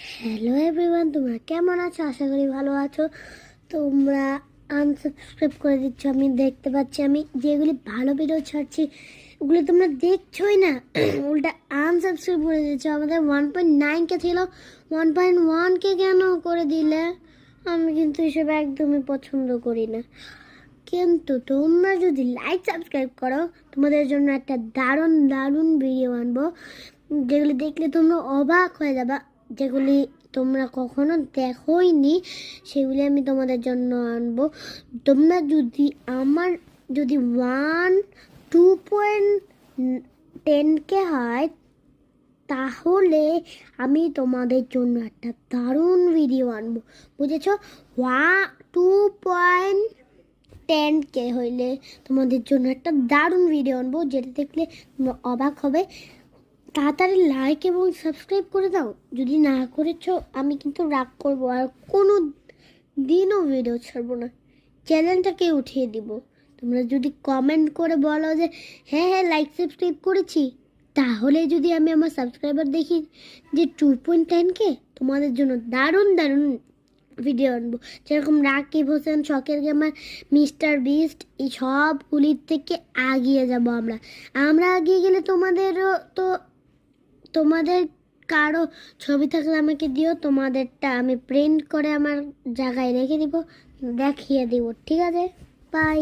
Hello everyone, তোমরা কেমন আছো? আশা করি ভালো আছো। তোমরা আনসাবস্ক্রাইব করে দিচ্ছ, আমি দেখতে পাচ্ছি। আমি যেগুলি ভালো ভিডিও ছাড়ছি ওগুলি তোমরা দেখছোই না, উল্টা আনসাবস্ক্রাইব করে দিচ্ছ। আমাদের 1.9K ছিল, 1.1K কেন করে দিলে? আমি কিন্তু এসব একদমই পছন্দ করি না। কিন্তু তোমরা যদি লাইক সাবস্ক্রাইব করো, তোমাদের জন্য একটা দারুণ দারুণ ভিডিও আনবো, যেগুলি দেখলে তোমরা অবাক হয়ে যাবা, যেগুলি তোমরা কখনো দেখোইনি, সেগুলি আমি তোমাদের জন্য আনবো। তোমরা যদি যদি 2.10K হয়, তাহলে আমি তোমাদের জন্য একটা দারুণ ভিডিও আনবো, বুঝেছো? 2.10K হইলে তোমাদের জন্য একটা দারুণ ভিডিও আনবো, যেটা দেখলে তোমরা অবাক হবে। তাড়াতাড়ি লাইক এবং সাবস্ক্রাইব করে দাও। যদি না করেছো, আমি কিন্তু রাগ করবো, আর কোনো দিনও ভিডিও ছাড়বো না, চ্যানেলটাকে উঠিয়ে দিব। তোমরা যদি কমেন্ট করে বলো যে হ্যাঁ হ্যাঁ লাইক সাবস্ক্রাইব করেছি, তাহলে যদি আমি আমার সাবস্ক্রাইবার দেখি যে 2.10K, তোমাদের জন্য দারুণ দারুণ ভিডিও আনবো। যেরকম রাকিব হোসেন, শখের গেমার, মিস্টার বিস্ট, এই সবগুলির থেকে এগিয়ে যাব আমরা। আমরা এগিয়ে গেলে তোমাদের কারো ছবি থাকলে আমাকে দিও, তোমাদেরটা আমি প্রিন্ট করে আমার জায়গায় রেখে দিব, দেখিয়ে দিব। ঠিক আছে, বাই।